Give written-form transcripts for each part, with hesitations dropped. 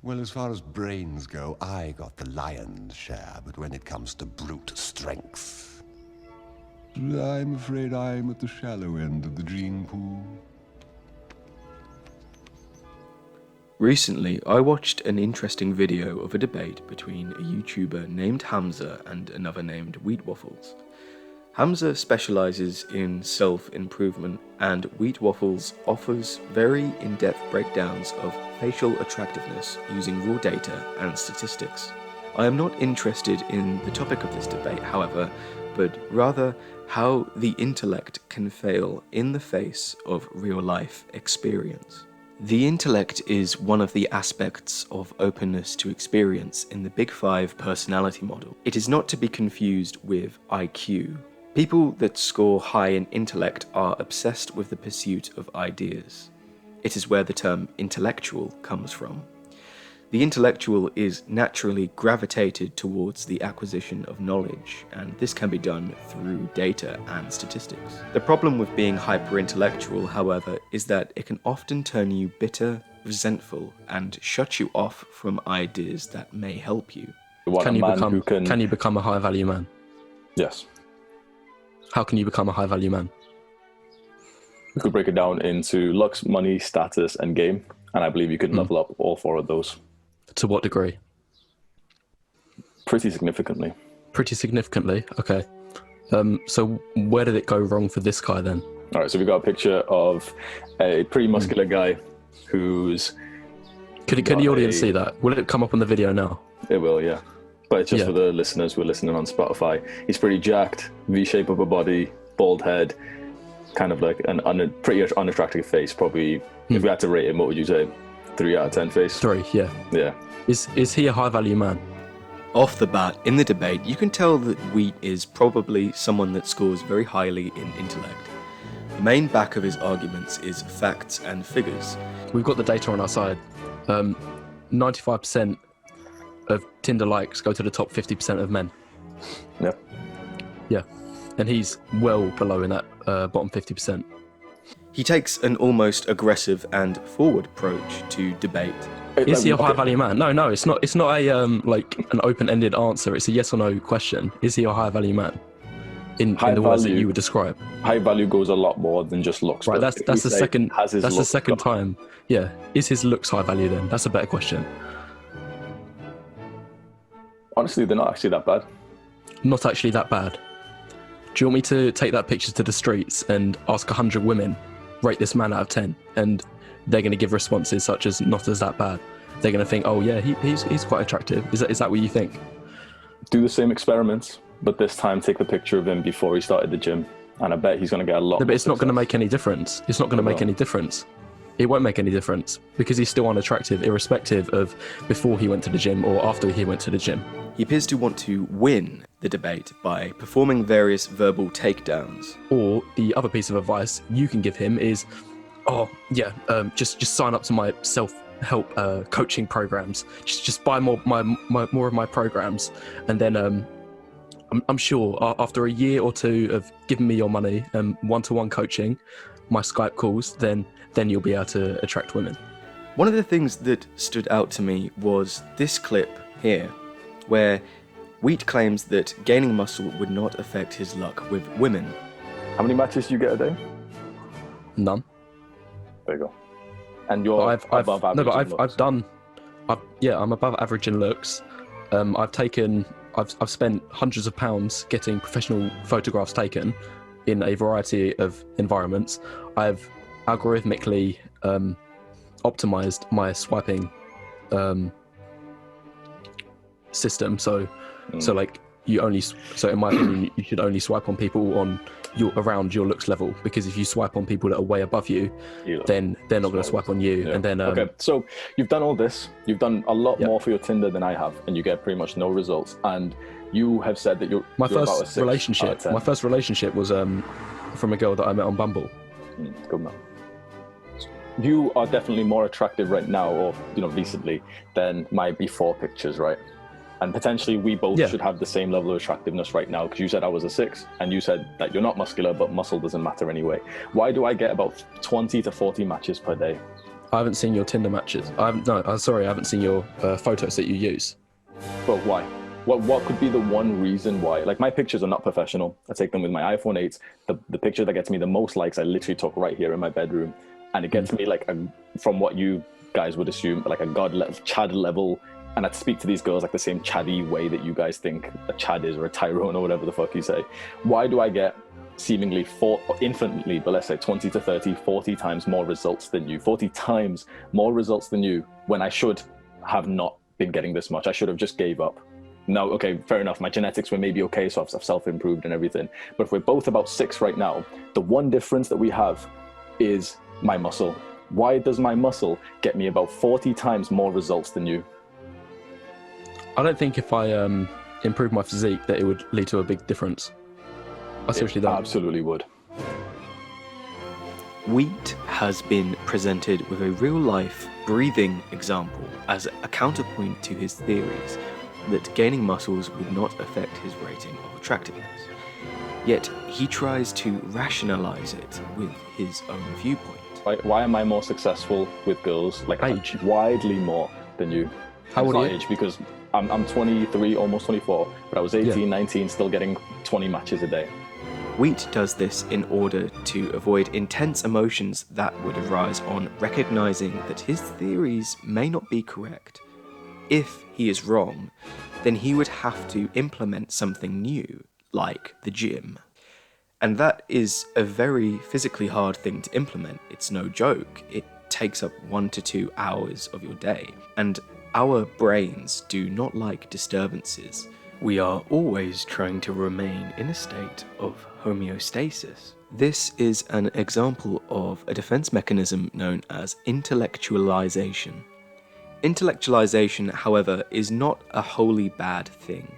Well, as far as brains go, I got the lion's share, but when it comes to brute strength, I'm afraid I'm at the shallow end of the gene pool. Recently, I watched an interesting video of a debate between a YouTuber named Hamza and another named Wheat Waffles. Hamza specializes in self-improvement, and Wheat Waffles offers very in-depth breakdowns of facial attractiveness using raw data and statistics. I am not interested in the topic of this debate, however, but rather how the intellect can fail in the face of real-life experience. The intellect is one of the aspects of openness to experience in the Big Five personality model. It is not to be confused with IQ. People that score high in intellect are obsessed with the pursuit of ideas. It is where the term intellectual comes from. The intellectual is naturally gravitated towards the acquisition of knowledge, and this can be done through data and statistics. The problem with being hyper-intellectual, however, is that it can often turn you bitter, resentful, and shut you off from ideas that may help you. Can you become a high-value man? Yes. How can you become a high-value man? We could break it down into looks, money, status, and game, and I believe you could level up all four of those. To what degree? Pretty significantly. Pretty significantly? Okay. So where did it go wrong for this guy then? All right, so we got a picture of a pretty muscular guy who's... Can the audience see that? Will it come up on the video now? It will, yeah. But it's just for the listeners who are listening on Spotify. He's pretty jacked, V-shape of a body, bald head, kind of like a pretty unattractive face. Probably, if we had to rate him, what would you say? 3 out of 10 face? 3, yeah. Yeah. Is he a high-value man? Off the bat, in the debate, you can tell that Wheat is probably someone that scores very highly in intellect. The main back of his arguments is facts and figures. We've got the data on our side. 95% of Tinder likes go to the top 50% of men. Yeah. Yeah. And he's well below in that bottom 50%. He takes an almost aggressive and forward approach to debate. Is he a high-value man? No, it's not. It's not a like an open-ended answer. It's a yes or no question. Is he a high-value man? In the words that you would describe. High value goes a lot more than just looks. Right. That's the second. That's the second time. Yeah. Is his looks high value then? That's a better question. Honestly, they're not actually that bad. Not actually that bad. Do you want me to take that picture to the streets and ask 100 women, rate this man out of 10, and they're going to give responses such as not as that bad? They're going to think, oh yeah, he's quite attractive. Is that what you think? Do the same experiments, but this time take the picture of him before he started the gym, and I bet he's going to get a lot. No, but it's not going to make any difference. It's not going to make any difference. It won't make any difference because he's still unattractive, irrespective of before he went to the gym or after he went to the gym. He appears to want to win the debate by performing various verbal takedowns. Or the other piece of advice you can give him is, just sign up to my self-help coaching programs. Just buy more of my programs, and then I'm sure after a year or two of giving me your money and one-to-one coaching, my Skype calls, then you'll be able to attract women. One of the things that stood out to me was this clip here, where Wheat claims that gaining muscle would not affect his luck with women. How many matches do you get a day? None. There you go. And you're above average. No, but I'm above average in looks. I've spent hundreds of pounds getting professional photographs taken in a variety of environments. I've algorithmically optimized my swiping system. So like in my opinion, you should only swipe on people around your looks level, because if you swipe on people that are way above you, then they're not going to swipe on you. Yeah. And then okay, so you've done all this. You've done a lot more for your Tinder than I have, and you get pretty much no results. And you have said that you're about a 6 relationship. out of 10. My first relationship was from a girl that I met on Bumble. Good man. You are definitely more attractive right now, or recently, than my before pictures, right? And potentially we both should have the same level of attractiveness right now, because you said I was a 6, and you said that you're not muscular, but muscle doesn't matter anyway. Why do I get about 20 to 40 matches per day? I haven't seen your Tinder matches. I haven't seen your photos that you use. But why? What could be the one reason why? Like, my pictures are not professional. I take them with my iPhone 8. The picture that gets me the most likes, I literally took right here in my bedroom, and it gets me like from what you guys would assume, like a Chad level. And I'd speak to these girls like the same Chaddy way that you guys think a Chad is, or a Tyrone, or whatever the fuck you say. Why do I get seemingly infinitely, but let's say 20 to 30, 40 times more results than you, 40 times more results than you, when I should have not been getting this much? I should have just gave up. No, okay, fair enough. My genetics were maybe okay, so I've self-improved and everything. But if we're both about 6 right now, the one difference that we have is my muscle. Why does my muscle get me about 40 times more results than you? I don't think if I improve my physique that it would lead to a big difference. I seriously don't. Absolutely would. Wheat has been presented with a real-life, breathing example as a counterpoint to his theories that gaining muscles would not affect his rating of attractiveness. Yet he tries to rationalize it with his own viewpoint. Why am I more successful with girls, like age, widely more than you? How old are you? Age, because I'm 23, almost 24, but I was 18, 19, still getting 20 matches a day. Wheat does this in order to avoid intense emotions that would arise on recognizing that his theories may not be correct. If he is wrong, then he would have to implement something new, like the gym. And that is a very physically hard thing to implement. It's no joke. It takes up 1 to 2 hours of your day. And our brains do not like disturbances. We are always trying to remain in a state of homeostasis. This is an example of a defense mechanism known as intellectualization. Intellectualization, however, is not a wholly bad thing.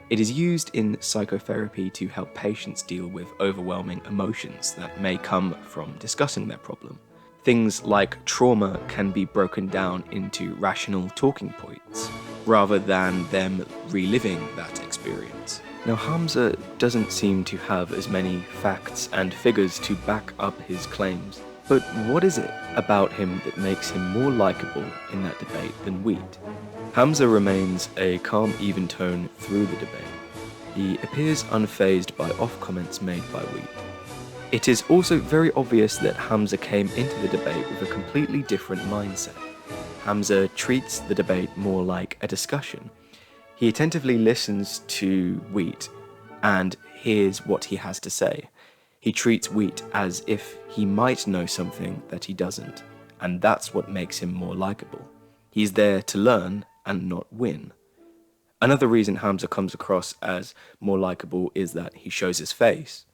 It is used in psychotherapy to help patients deal with overwhelming emotions that may come from discussing their problem. Things like trauma can be broken down into rational talking points, rather than them reliving that experience. Now, Hamza doesn't seem to have as many facts and figures to back up his claims, but what is it about him that makes him more likable in that debate than Wheat? Hamza remains a calm, even tone through the debate. He appears unfazed by off-comments made by Wheat. It is also very obvious that Hamza came into the debate with a completely different mindset. Hamza treats the debate more like a discussion. He attentively listens to Wheat and hears what he has to say. He treats Wheat as if he might know something that he doesn't, and that's what makes him more likable. He's there to learn and not win. Another reason Hamza comes across as more likable is that he shows his face.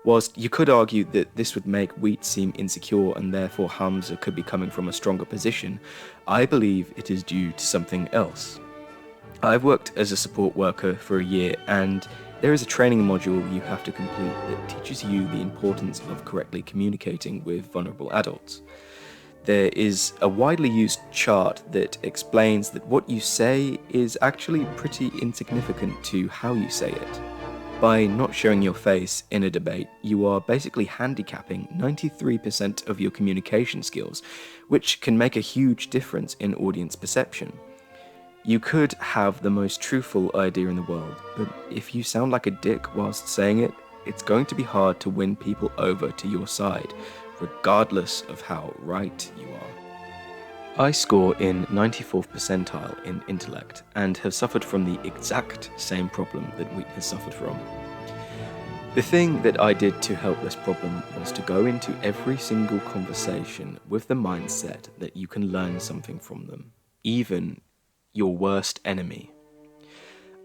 Whilst you could argue that this would make Wheat seem insecure and therefore Hamza could be coming from a stronger position, I believe it is due to something else. I've worked as a support worker for a year, and there is a training module you have to complete that teaches you the importance of correctly communicating with vulnerable adults. There is a widely used chart that explains that what you say is actually pretty insignificant to how you say it. By not showing your face in a debate, you are basically handicapping 93% of your communication skills, which can make a huge difference in audience perception. You could have the most truthful idea in the world, but if you sound like a dick whilst saying it, it's going to be hard to win people over to your side, regardless of how right you are. I score in 94th percentile in Intellect, and have suffered from the exact same problem that Wheat has suffered from. The thing that I did to help this problem was to go into every single conversation with the mindset that you can learn something from them, even your worst enemy.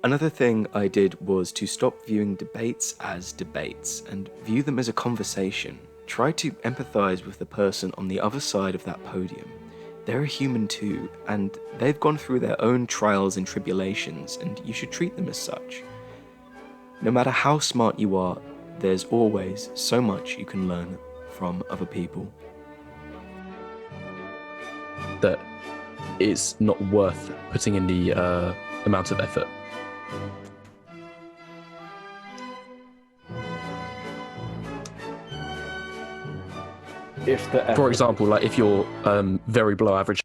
Another thing I did was to stop viewing debates as debates and view them as a conversation. Try to empathize with the person on the other side of that podium. They're a human too, and they've gone through their own trials and tribulations, and you should treat them as such. No matter how smart you are, there's always so much you can learn from other people. That it's not worth putting in the amount of effort. if the For example, like if you're very below average